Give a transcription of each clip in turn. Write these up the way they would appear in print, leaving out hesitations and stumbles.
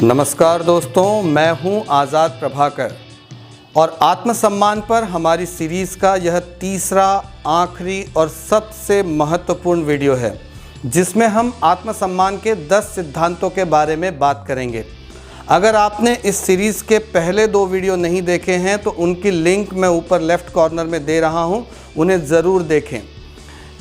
नमस्कार दोस्तों, मैं हूं आज़ाद प्रभाकर और आत्मसम्मान पर हमारी सीरीज़ का यह तीसरा, आखिरी और सबसे महत्वपूर्ण वीडियो है, जिसमें हम आत्मसम्मान के 10 सिद्धांतों के बारे में बात करेंगे। अगर आपने इस सीरीज़ के पहले 2 वीडियो नहीं देखे हैं तो उनकी लिंक मैं ऊपर लेफ़्ट कॉर्नर में दे रहा हूं, उन्हें ज़रूर देखें।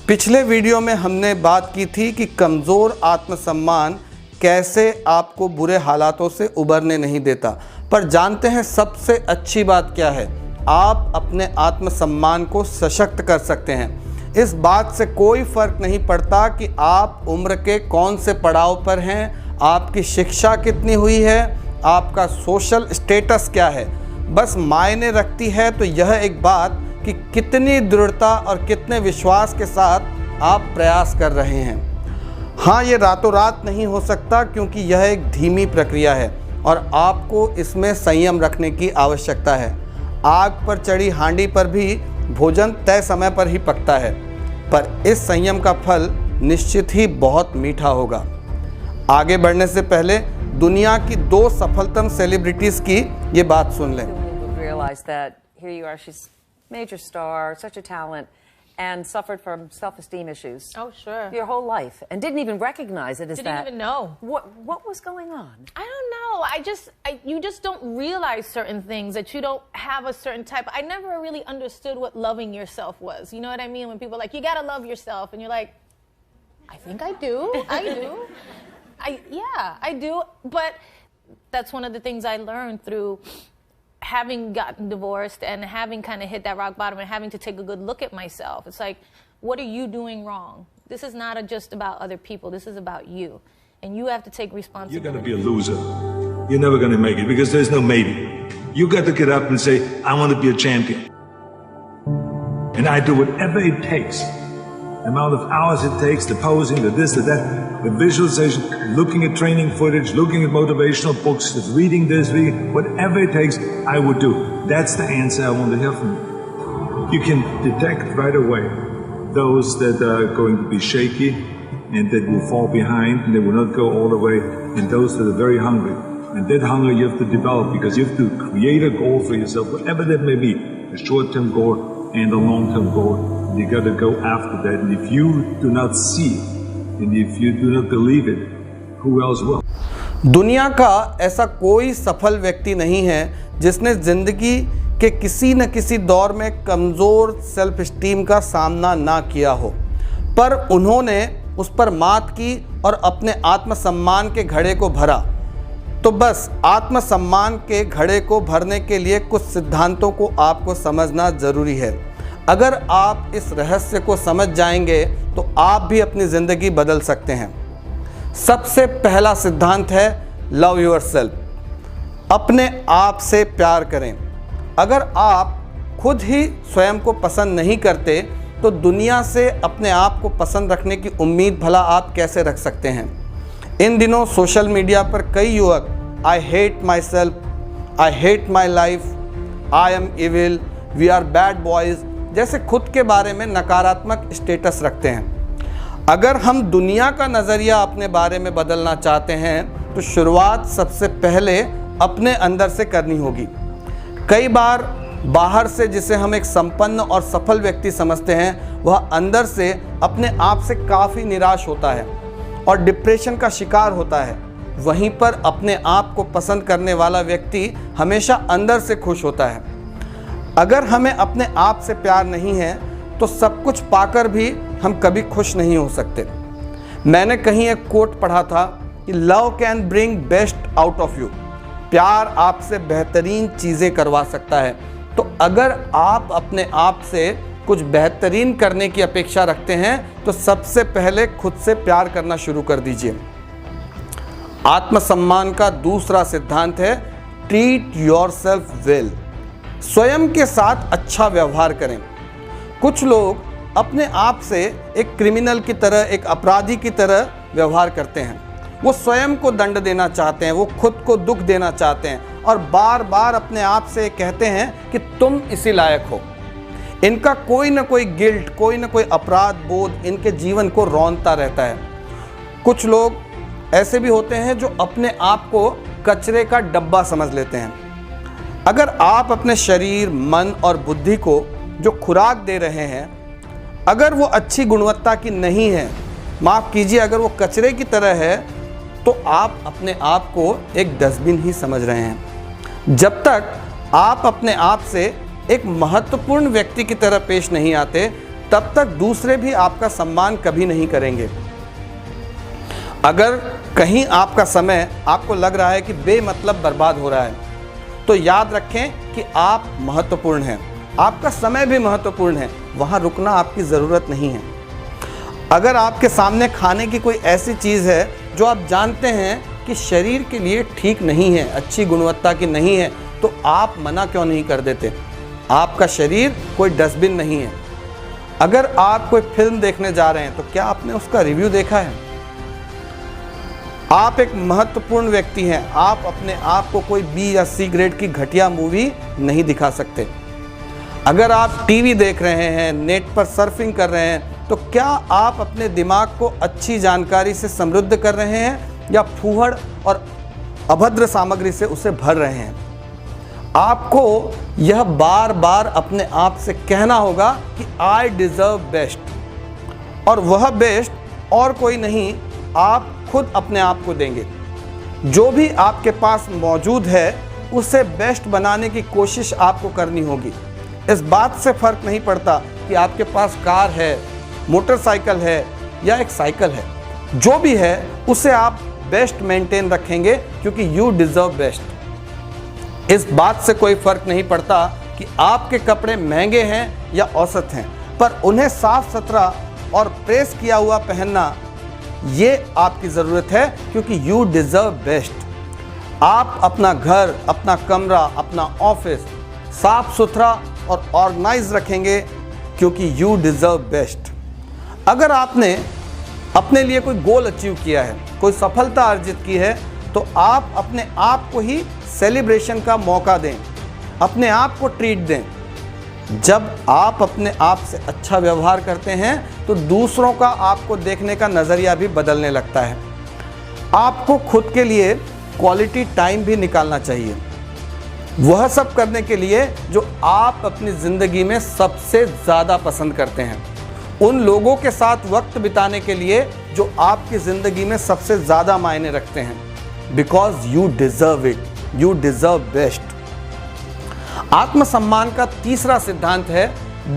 पिछले वीडियो में हमने बात की थी कि कमज़ोर आत्मसम्मान कैसे आपको बुरे हालातों से उबरने नहीं देता। पर जानते हैं सबसे अच्छी बात क्या है? आप अपने आत्मसम्मान को सशक्त कर सकते हैं। इस बात से कोई फ़र्क नहीं पड़ता कि आप उम्र के कौन से पड़ाव पर हैं, आपकी शिक्षा कितनी हुई है, आपका सोशल स्टेटस क्या है। बस मायने रखती है तो यह एक बात कि कितनी दृढ़ता और कितने विश्वास के साथ आप प्रयास कर रहे हैं। हाँ, ये रातों रात नहीं हो सकता क्योंकि यह एक धीमी प्रक्रिया है और आपको इसमें संयम रखने की आवश्यकता है। आग पर चढ़ी हांडी पर भी भोजन तय समय पर ही पकता है, पर इस संयम का फल निश्चित ही बहुत मीठा होगा। आगे बढ़ने से पहले दुनिया की 2 सफलतम सेलिब्रिटीज़ की ये बात सुन लें। Major star, such a talent, and suffered from self-esteem issues. Oh, sure. Your whole life, and didn't even recognize it as that. Didn't even know. What was going on? I don't know. You just don't realize certain things, that you don't have a certain type. I never really understood what loving yourself was. You know what I mean? When people are like, you gotta love yourself, and you're like, I think I do. I do. I do. But that's one of the things I learned through having gotten divorced and having kind of hit that rock bottom and having to take a good look at myself. It's like, what are you doing wrong? This is not just about other people. This is about you. And you have to take responsibility. You're going to be a loser. You're never going to make it because there's no maybe. You got to get up and say, I want to be a champion. And I do whatever it takes. The amount of hours it takes, the posing, the this, the that, the visualization, looking at training footage, looking at motivational books, reading this, whatever it takes, I would do. That's the answer I want to hear from you. You can detect right away those that are going to be shaky and that will fall behind and they will not go all the way, and those that are very hungry. And that hunger you have to develop because you have to create a goal for yourself, whatever that may be, a short-term goal and a long-term goal. You got to go after that. And if you do not see it, and if you do not believe it, who else will? दुनिया का ऐसा कोई सफल व्यक्ति नहीं है जिसने ज़िंदगी के किसी न किसी दौर में कमज़ोर सेल्फ एस्टीम का सामना ना किया हो, पर उन्होंने उस पर मात की और अपने आत्मसम्मान के घड़े को भरा। तो बस आत्मसम्मान के घड़े को भरने के लिए कुछ सिद्धांतों को आपको समझना ज़रूरी है। अगर आप इस रहस्य को समझ जाएंगे तो आप भी अपनी ज़िंदगी बदल सकते हैं। सबसे पहला सिद्धांत है लव योरसेल्फ। अपने आप से प्यार करें। अगर आप खुद ही स्वयं को पसंद नहीं करते तो दुनिया से अपने आप को पसंद रखने की उम्मीद भला आप कैसे रख सकते हैं? इन दिनों सोशल मीडिया पर कई युवक I hate myself, I hate my life, I am evil, we are bad boys जैसे खुद के बारे में नकारात्मक स्टेटस रखते हैं। अगर हम दुनिया का नज़रिया अपने बारे में बदलना चाहते हैं तो शुरुआत सबसे पहले अपने अंदर से करनी होगी। कई बार बाहर से जिसे हम एक संपन्न और सफल व्यक्ति समझते हैं, वह अंदर से अपने आप से काफ़ी निराश होता है और डिप्रेशन का शिकार होता है। वहीं पर अपने आप को पसंद करने वाला व्यक्ति हमेशा अंदर से खुश होता है। अगर हमें अपने आप से प्यार नहीं है तो सब कुछ पाकर भी हम कभी खुश नहीं हो सकते। मैंने कहीं एक कोट पढ़ा था कि love can bring best out of you. प्यार आपसे बेहतरीन चीज़ें करवा सकता है। तो अगर आप अपने आप से कुछ बेहतरीन करने की अपेक्षा रखते हैं तो सबसे पहले खुद से प्यार करना शुरू कर दीजिए। आत्मसम्मान का दूसरा सिद्धांत है ट्रीट योरसेल्फ वेल। स्वयं के साथ अच्छा व्यवहार करें। कुछ लोग अपने आप से एक क्रिमिनल की तरह, एक अपराधी की तरह व्यवहार करते हैं। वो स्वयं को दंड देना चाहते हैं, वो खुद को दुख देना चाहते हैं और बार बार अपने आप से कहते हैं कि तुम इसी लायक हो। इनका कोई ना कोई गिल्ट, कोई ना कोई अपराध बोध इनके जीवन को रौंदता रहता है। कुछ लोग ऐसे भी होते हैं जो अपने आप को कचरे का डब्बा समझ लेते हैं। अगर आप अपने शरीर, मन और बुद्धि को जो खुराक दे रहे हैं, अगर वो अच्छी गुणवत्ता की नहीं है, माफ़ कीजिए, अगर वो कचरे की तरह है, तो आप अपने आप को एक डस्टबिन ही समझ रहे हैं। जब तक आप अपने आप से एक महत्वपूर्ण व्यक्ति की तरह पेश नहीं आते, तब तक दूसरे भी आपका सम्मान कभी नहीं करेंगे। अगर कहीं आपका समय आपको लग रहा है कि बेमतलब बर्बाद हो रहा है, तो याद रखें कि आप महत्वपूर्ण हैं, आपका समय भी महत्वपूर्ण है, वहाँ रुकना आपकी ज़रूरत नहीं है। अगर आपके सामने खाने की कोई ऐसी चीज़ है जो आप जानते हैं कि शरीर के लिए ठीक नहीं है, अच्छी गुणवत्ता की नहीं है, तो आप मना क्यों नहीं कर देते? आपका शरीर कोई डस्टबिन नहीं है। अगर आप कोई फिल्म देखने जा रहे हैं, तो क्या आपने उसका रिव्यू देखा है? आप एक महत्वपूर्ण व्यक्ति हैं, आप अपने आप को कोई बी या सी ग्रेड की घटिया मूवी नहीं दिखा सकते। अगर आप टीवी देख रहे हैं, नेट पर सर्फिंग कर रहे हैं, तो क्या आप अपने दिमाग को अच्छी जानकारी से समृद्ध कर रहे हैं या फूहड़ और अभद्र सामग्री से उसे भर रहे हैं? आपको यह बार बार अपने आप से कहना होगा कि आई डिज़र्व बेस्ट, और वह बेस्ट और कोई नहीं, आप खुद अपने आप को देंगे। जो भी आपके पास मौजूद है, उसे बेस्ट बनाने की कोशिश आपको करनी होगी। इस बात से फ़र्क नहीं पड़ता कि आपके पास कार है, मोटरसाइकिल है या एक साइकिल है, जो भी है उसे आप बेस्ट मेंटेन रखेंगे, क्योंकि यू डिज़र्व बेस्ट। इस बात से कोई फ़र्क नहीं पड़ता कि आपके कपड़े महंगे हैं या औसत हैं, पर उन्हें साफ सुथरा और प्रेस किया हुआ पहनना ये आपकी ज़रूरत है, क्योंकि यू डिज़र्व बेस्ट। आप अपना घर, अपना कमरा, अपना ऑफिस साफ सुथरा और ऑर्गेनाइज रखेंगे, क्योंकि यू डिज़र्व बेस्ट। अगर आपने अपने लिए कोई गोल अचीव किया है, कोई सफलता अर्जित की है, तो आप अपने आप को ही सेलिब्रेशन का मौका दें, अपने आप को ट्रीट दें। जब आप अपने आप से अच्छा व्यवहार करते हैं, तो दूसरों का आपको देखने का नज़रिया भी बदलने लगता है। आपको खुद के लिए क्वालिटी टाइम भी निकालना चाहिए, वह सब करने के लिए जो आप अपनी ज़िंदगी में सबसे ज़्यादा पसंद करते हैं, उन लोगों के साथ वक्त बिताने के लिए जो आपकी ज़िंदगी में सबसे ज़्यादा मायने रखते हैं, because you deserve it, you deserve best. आत्मसम्मान का तीसरा सिद्धांत है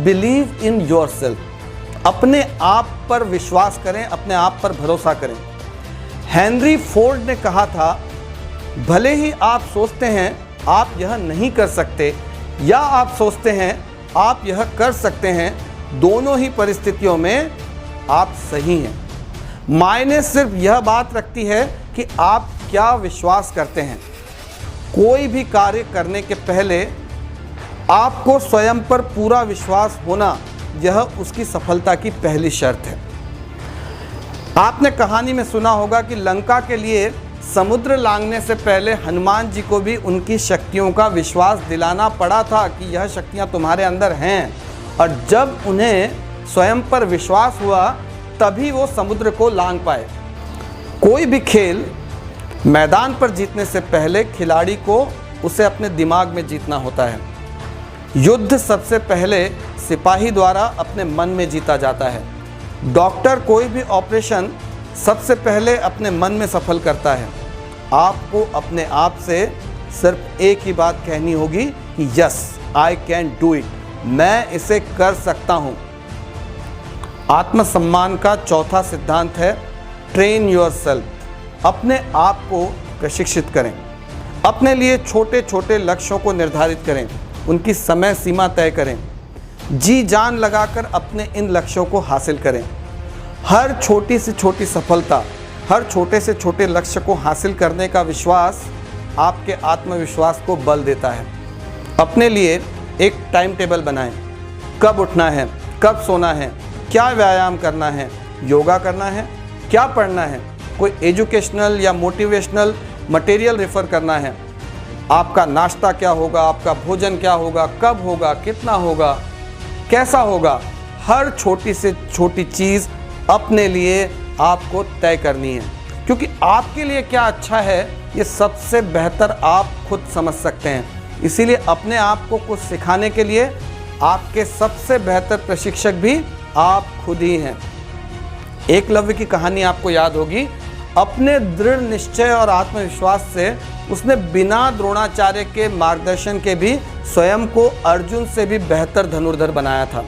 बिलीव इन योरसेल्फ। अपने आप पर विश्वास करें, अपने आप पर भरोसा करें। हेनरी फोर्ड ने कहा था, भले ही आप सोचते हैं आप यह नहीं कर सकते, या आप सोचते हैं आप यह कर सकते हैं, दोनों ही परिस्थितियों में आप सही हैं। मायने सिर्फ यह बात रखती है कि आप क्या विश्वास करते हैं। कोई भी कार्य करने के पहले आपको स्वयं पर पूरा विश्वास होना, यह उसकी सफलता की पहली शर्त है। आपने कहानी में सुना होगा कि लंका के लिए समुद्र लांघने से पहले हनुमान जी को भी उनकी शक्तियों का विश्वास दिलाना पड़ा था कि यह शक्तियां तुम्हारे अंदर हैं, और जब उन्हें स्वयं पर विश्वास हुआ, तभी वो समुद्र को लांघ पाए। कोई भी खेल मैदान पर जीतने से पहले खिलाड़ी को उसे अपने दिमाग में जीतना होता है। युद्ध सबसे पहले सिपाही द्वारा अपने मन में जीता जाता है। डॉक्टर कोई भी ऑपरेशन सबसे पहले अपने मन में सफल करता है। आपको अपने आप से सिर्फ एक ही बात कहनी होगी कि yes I can do it, मैं इसे कर सकता हूँ। आत्मसम्मान का चौथा सिद्धांत है ट्रेन योरसेल्फ। अपने आप को प्रशिक्षित करें, अपने लिए छोटे छोटे लक्ष्यों को निर्धारित करें, उनकी समय सीमा तय करें, जी जान लगाकर अपने इन लक्ष्यों को हासिल करें। हर छोटी से छोटी सफलता, हर छोटे से छोटे लक्ष्य को हासिल करने का विश्वास आपके आत्मविश्वास को बल देता है। अपने लिए एक टाइम टेबल बनाएं, कब उठना है, कब सोना है, क्या व्यायाम करना है, योगा करना है, क्या पढ़ना है, कोई एजुकेशनल या मोटिवेशनल मटेरियल रेफ़र करना है, आपका नाश्ता क्या होगा, आपका भोजन क्या होगा, कब होगा, कितना होगा, कैसा होगा। हर छोटी से छोटी चीज़ अपने लिए आपको तय करनी है। क्योंकि आपके लिए क्या अच्छा है ये सबसे बेहतर आप खुद समझ सकते हैं। इसीलिए अपने आप को कुछ सिखाने के लिए आपके सबसे बेहतर प्रशिक्षक भी आप खुद ही हैं। एकलव्य की कहानी आपको याद होगी। अपने दृढ़ निश्चय और आत्मविश्वास से उसने बिना द्रोणाचार्य के मार्गदर्शन के भी स्वयं को अर्जुन से भी बेहतर धनुर्धर बनाया था।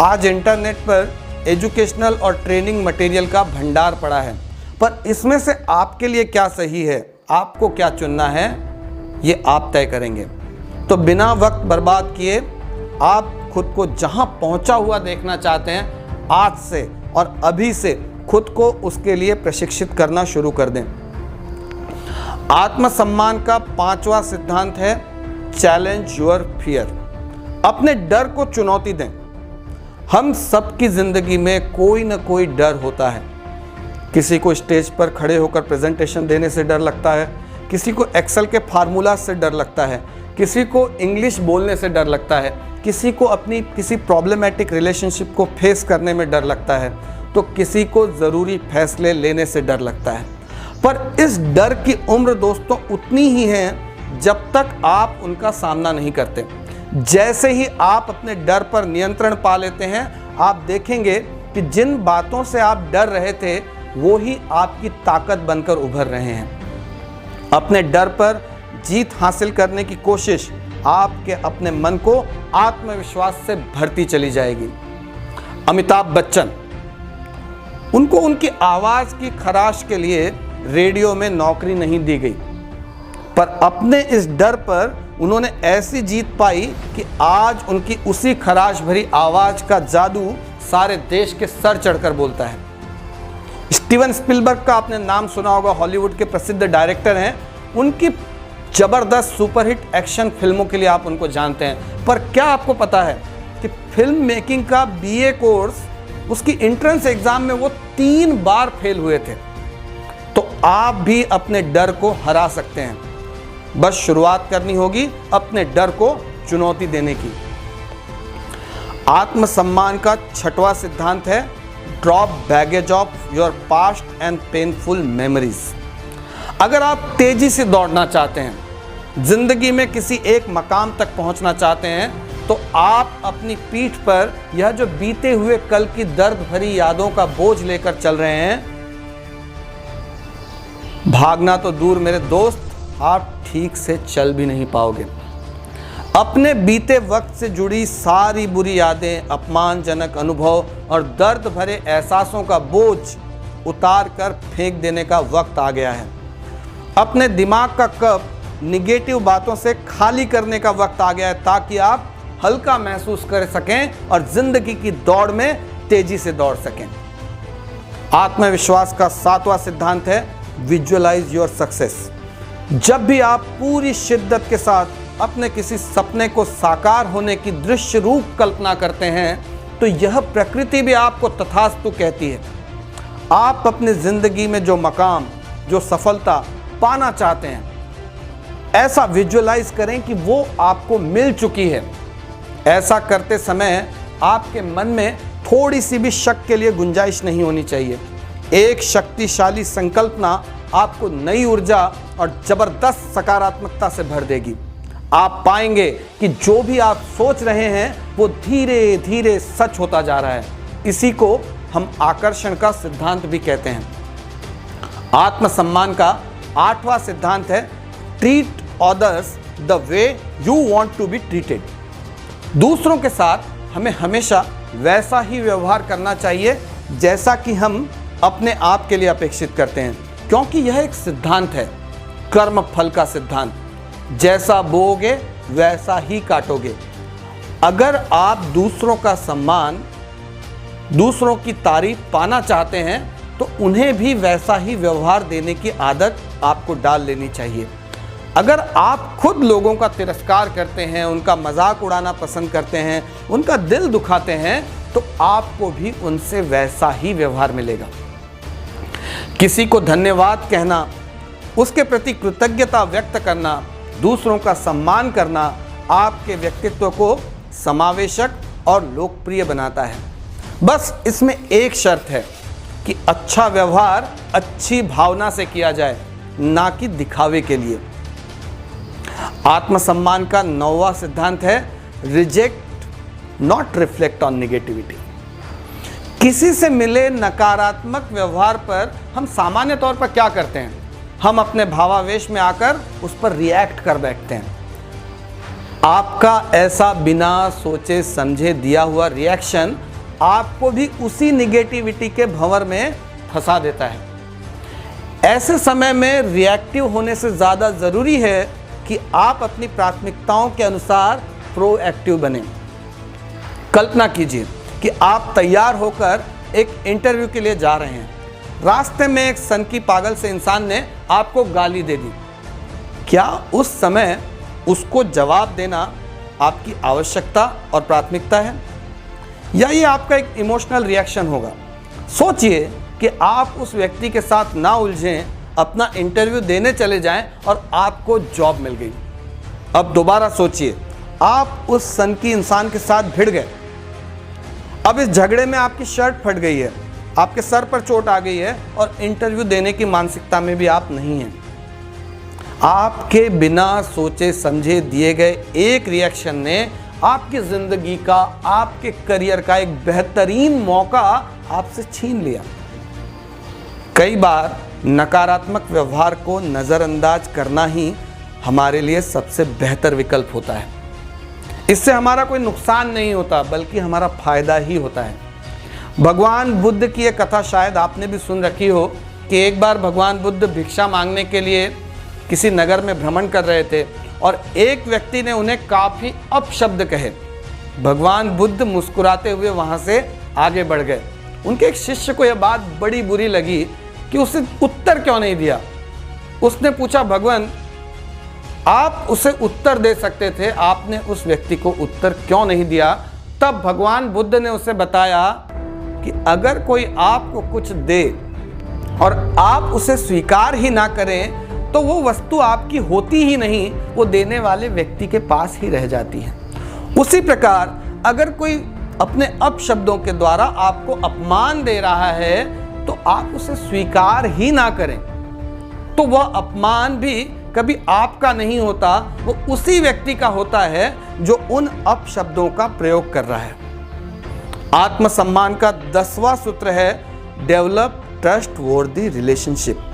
आज इंटरनेट पर एजुकेशनल और ट्रेनिंग मटेरियल का भंडार पड़ा है, पर इसमें से आपके लिए क्या सही है, आपको क्या चुनना है, ये आप तय करेंगे। तो बिना वक्त बर्बाद किए आप खुद को जहां पहुंचा हुआ देखना चाहते हैं, आज से और अभी से खुद को उसके लिए प्रशिक्षित करना शुरू कर दें। आत्मसम्मान का 5वां सिद्धांत है चैलेंज योर फियर। अपने डर को चुनौती दें। हम सबकी जिंदगी में कोई ना कोई डर होता है। किसी को स्टेज पर खड़े होकर प्रेजेंटेशन देने से डर लगता है, किसी को एक्सेल के फार्मूला से डर लगता है, किसी को इंग्लिश बोलने से डर लगता है, किसी को अपनी किसी प्रॉब्लमेटिक रिलेशनशिप को फेस करने में डर लगता है, तो किसी को ज़रूरी फैसले लेने से डर लगता है। पर इस डर की उम्र दोस्तों उतनी ही है जब तक आप उनका सामना नहीं करते। जैसे ही आप अपने डर पर नियंत्रण पा लेते हैं, आप देखेंगे कि जिन बातों से आप डर रहे थे वो ही आपकी ताकत बनकर उभर रहे हैं। अपने डर पर जीत हासिल करने की कोशिश आपके अपने मन को आत्मविश्वास से भरती चली जाएगी। अमिताभ बच्चन, उनको उनकी आवाज़ की खराश के लिए रेडियो में नौकरी नहीं दी गई, पर अपने इस डर पर उन्होंने ऐसी जीत पाई कि आज उनकी उसी खराश भरी आवाज़ का जादू सारे देश के सर चढ़कर बोलता है। स्टीवन स्पिलबर्ग का आपने नाम सुना होगा, हॉलीवुड के प्रसिद्ध डायरेक्टर हैं। उनकी ज़बरदस्त सुपरहिट एक्शन फिल्मों के लिए आप उनको जानते हैं, पर क्या आपको पता है कि फिल्म मेकिंग का BA कोर्स, उसकी एंट्रेंस एग्जाम में वो 3 बार फेल हुए थे। तो आप भी अपने डर को हरा सकते हैं, बस शुरुआत करनी होगी अपने डर को चुनौती देने की। आत्मसम्मान का 6वां सिद्धांत है drop baggage of your past and painful memories. अगर आप तेजी से दौड़ना चाहते हैं, जिंदगी में किसी एक मकाम तक पहुंचना चाहते हैं, तो आप अपनी पीठ पर यह जो बीते हुए कल की दर्द भरी यादों का बोझ लेकर चल रहे हैं, भागना तो दूर मेरे दोस्त, आप ठीक से चल भी नहीं पाओगे। अपने बीते वक्त से जुड़ी सारी बुरी यादें, अपमानजनक अनुभव और दर्द भरे एहसासों का बोझ उतार कर फेंक देने का वक्त आ गया है। अपने दिमाग का कप निगेटिव बातों से खाली करने का वक्त आ गया है, ताकि आप हल्का महसूस कर सकें और जिंदगी की दौड़ में तेजी से दौड़ सकें। आत्मविश्वास का 7वां सिद्धांत है विजुअलाइज योर सक्सेस। जब भी आप पूरी शिद्दत के साथ अपने किसी सपने को साकार होने की दृश्य रूप कल्पना करते हैं, तो यह प्रकृति भी आपको तथास्तु कहती है। आप अपनी जिंदगी में जो मकाम, जो सफलता पाना चाहते हैं, ऐसा विजुअलाइज करें कि वो आपको मिल चुकी है। ऐसा करते समय आपके मन में थोड़ी सी भी शक के लिए गुंजाइश नहीं होनी चाहिए। एक शक्तिशाली संकल्पना आपको नई ऊर्जा और जबरदस्त सकारात्मकता से भर देगी। आप पाएंगे कि जो भी आप सोच रहे हैं वो धीरे धीरे सच होता जा रहा है। इसी को हम आकर्षण का सिद्धांत भी कहते हैं। आत्मसम्मान का 8वां सिद्धांत है treat others the way you want to be treated. दूसरों के साथ हमें हमेशा वैसा ही व्यवहार करना चाहिए जैसा कि हम अपने आप के लिए अपेक्षित करते हैं, क्योंकि यह एक सिद्धांत है, कर्म फल का सिद्धांत। जैसा बोओगे वैसा ही काटोगे। अगर आप दूसरों का सम्मान, दूसरों की तारीफ पाना चाहते हैं, तो उन्हें भी वैसा ही व्यवहार देने की आदत आपको डाल लेनी चाहिए। अगर आप खुद लोगों का तिरस्कार करते हैं, उनका मजाक उड़ाना पसंद करते हैं, उनका दिल दुखाते हैं, तो आपको भी उनसे वैसा ही व्यवहार मिलेगा। किसी को धन्यवाद कहना, उसके प्रति कृतज्ञता व्यक्त करना, दूसरों का सम्मान करना आपके व्यक्तित्व को समावेशक और लोकप्रिय बनाता है। बस इसमें एक शर्त है, कि अच्छा व्यवहार अच्छी भावना से किया जाए, ना कि दिखावे के लिए। आत्मसम्मान का 9वां सिद्धांत है reject not reflect on negativity. किसी से मिले नकारात्मक व्यवहार पर हम सामान्य तौर पर क्या करते हैं? हम अपने भावावेश में आकर उस पर रिएक्ट कर बैठते हैं। आपका ऐसा बिना सोचे समझे दिया हुआ रिएक्शन आपको भी उसी निगेटिविटी के भंवर में फंसा देता है। ऐसे समय में रिएक्टिव होने से ज़्यादा ज़रूरी है कि आप अपनी प्राथमिकताओं के अनुसार प्रोएक्टिव बने। कल्पना कीजिए कि आप तैयार होकर एक इंटरव्यू के लिए जा रहे हैं। रास्ते में एक सनकी पागल से इंसान ने आपको गाली दे दी। क्या उस समय उसको जवाब देना आपकी आवश्यकता और प्राथमिकता है, या ये आपका एक इमोशनल रिएक्शन होगा? सोचिए कि आप उस व्यक्ति के साथ ना उलझें, अपना इंटरव्यू देने चले जाएं और आपको जॉब मिल गई। अब दोबारा सोचिए, आप उस सनकी इंसान के साथ भिड़ गए। अब इस झगड़े में आपकी शर्ट फट गई है, आपके सर पर चोट आ गई है और इंटरव्यू देने की मानसिकता में भी आप नहीं हैं। आपके बिना सोचे समझे दिए गए एक रिएक्शन ने आपकी जिंदगी का, आपके करियर का एक बेहतरीन मौका आपसे छीन लिया। कई बार नकारात्मक व्यवहार को नज़रअंदाज करना ही हमारे लिए सबसे बेहतर विकल्प होता है। इससे हमारा कोई नुकसान नहीं होता, बल्कि हमारा फायदा ही होता है। भगवान बुद्ध की एक कथा शायद आपने भी सुन रखी हो कि एक बार भगवान बुद्ध भिक्षा मांगने के लिए किसी नगर में भ्रमण कर रहे थे और एक व्यक्ति ने उन्हें काफ़ी अपशब्द कहे। भगवान बुद्ध मुस्कुराते हुए वहाँ से आगे बढ़ गए। उनके एक शिष्य को यह बात बड़ी बुरी लगी कि उसे उत्तर क्यों नहीं दिया। उसने पूछा, भगवान आप उसे उत्तर दे सकते थे, आपने उस व्यक्ति को उत्तर क्यों नहीं दिया? तब भगवान बुद्ध ने उसे बताया कि अगर कोई आपको कुछ दे और आप उसे स्वीकार ही ना करें तो वो वस्तु आपकी होती ही नहीं, वो देने वाले व्यक्ति के पास ही रह जाती है। उसी प्रकार अगर कोई अपने अपशब्दों के द्वारा आपको अपमान दे रहा है तो आप उसे स्वीकार ही ना करें तो वह अपमान भी कभी आपका नहीं होता, वो उसी व्यक्ति का होता है जो उन अपशब्दों का प्रयोग कर रहा है। आत्मसम्मान का 10वां सूत्र है डेवलप ट्रस्टवर्दी रिलेशनशिप।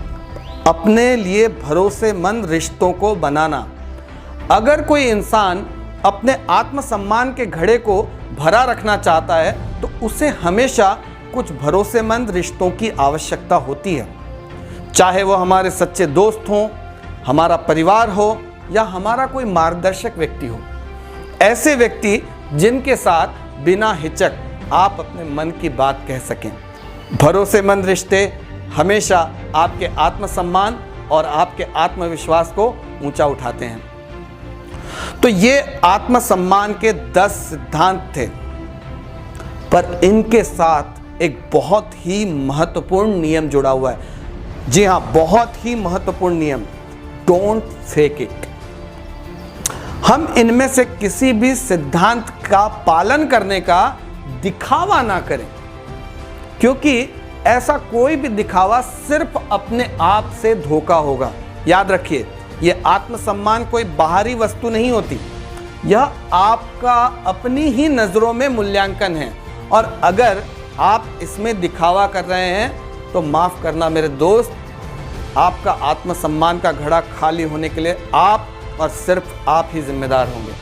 अपने लिए भरोसेमंद रिश्तों को बनाना। अगर कोई इंसान अपने आत्मसम्मान के घड़े को भरा रखना चाहता है तो उसे हमेशा कुछ भरोसेमंद रिश्तों की आवश्यकता होती है, चाहे वो हमारे सच्चे दोस्त हों, हमारा परिवार हो या हमारा कोई मार्गदर्शक व्यक्ति हो। ऐसे व्यक्ति जिनके साथ बिना हिचक आप अपने मन की बात कह सकें। भरोसेमंद रिश्ते हमेशा आपके आत्मसम्मान और आपके आत्मविश्वास को ऊंचा उठाते हैं। तो ये आत्मसम्मान के 10 सिद्धांत थे, पर इनके साथ एक बहुत ही महत्वपूर्ण नियम जुड़ा हुआ है। जी हाँ, बहुत ही महत्वपूर्ण नियम, डोंट फेक इट। हम इनमें से किसी भी सिद्धांत का पालन करने का दिखावा ना करें, क्योंकि ऐसा कोई भी दिखावा सिर्फ अपने आप से धोखा होगा। याद रखिए, यह आत्मसम्मान कोई बाहरी वस्तु नहीं होती, यह आपका अपनी ही नज़रों में मूल्यांकन है। और अगर आप इसमें दिखावा कर रहे हैं तो माफ़ करना मेरे दोस्त, आपका आत्मसम्मान का घड़ा खाली होने के लिए आप और सिर्फ आप ही जिम्मेदार होंगे।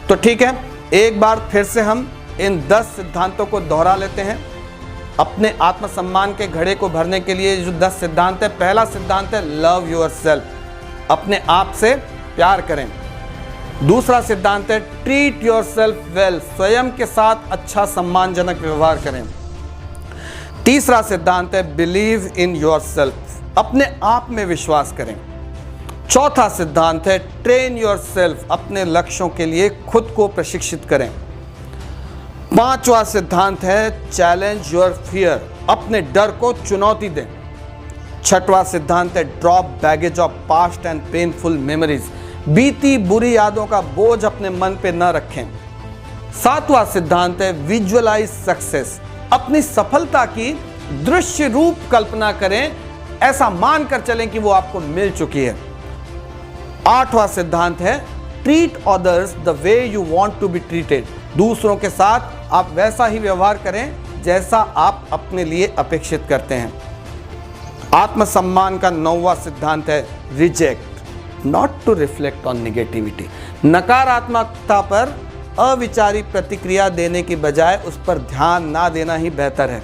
तो ठीक है, एक बार फिर से हम इन 10 सिद्धांतों को दोहरा लेते हैं। अपने आत्मसम्मान के घड़े को भरने के लिए जो 10 सिद्धांत है, पहला सिद्धांत है लव योरसेल्फ, अपने आप से प्यार करें। दूसरा सिद्धांत है ट्रीट योरसेल्फ वेल, स्वयं के साथ अच्छा सम्मानजनक व्यवहार करें। तीसरा सिद्धांत है बिलीव इन योरसेल्फ, अपने आप में विश्वास करें। चौथा सिद्धांत है ट्रेन योरसेल्फ, अपने लक्ष्यों के लिए खुद को प्रशिक्षित करें। पांचवा सिद्धांत है चैलेंज योर फियर, अपने डर को चुनौती दें। छठवां सिद्धांत है drop baggage of past and painful memories, बीती बुरी यादों का बोझ अपने मन पे न रखें। सातवां सिद्धांत है विजुअलाइज सक्सेस, अपनी सफलता की दृश्य रूप कल्पना करें, ऐसा मानकर चलें कि वो आपको मिल चुकी है। 8वां सिद्धांत है treat others the way you want to be treated. दूसरों के साथ आप वैसा ही व्यवहार करें जैसा आप अपने लिए अपेक्षित करते हैं। आत्मसम्मान का 9वां सिद्धांत है reject not to reflect on negativity. नकारात्मकता पर अविचारी प्रतिक्रिया देने की बजाय उस पर ध्यान ना देना ही बेहतर है।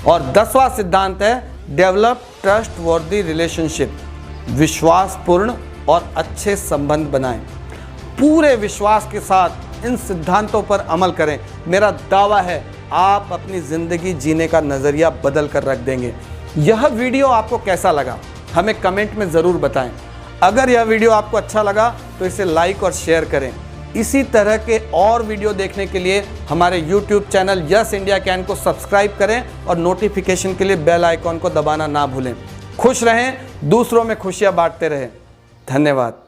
और 10वां सिद्धांत है डेवलप ट्रस्ट वर्दी रिलेशनशिप। विश्वासपूर्ण और अच्छे संबंध बनाएं। पूरे विश्वास के साथ इन सिद्धांतों पर अमल करें। मेरा दावा है आप अपनी जिंदगी जीने का नजरिया बदल कर रख देंगे। यह वीडियो आपको कैसा लगा हमें कमेंट में जरूर बताएं। अगर यह वीडियो आपको अच्छा लगा तो इसे लाइक और शेयर करें। इसी तरह के और वीडियो देखने के लिए हमारे YouTube channel yes India can को सब्सक्राइब करें और नोटिफिकेशन के लिए बेल आइकॉन को दबाना ना भूलें। खुश रहें, दूसरों में खुशियां बांटते रहें। धन्यवाद।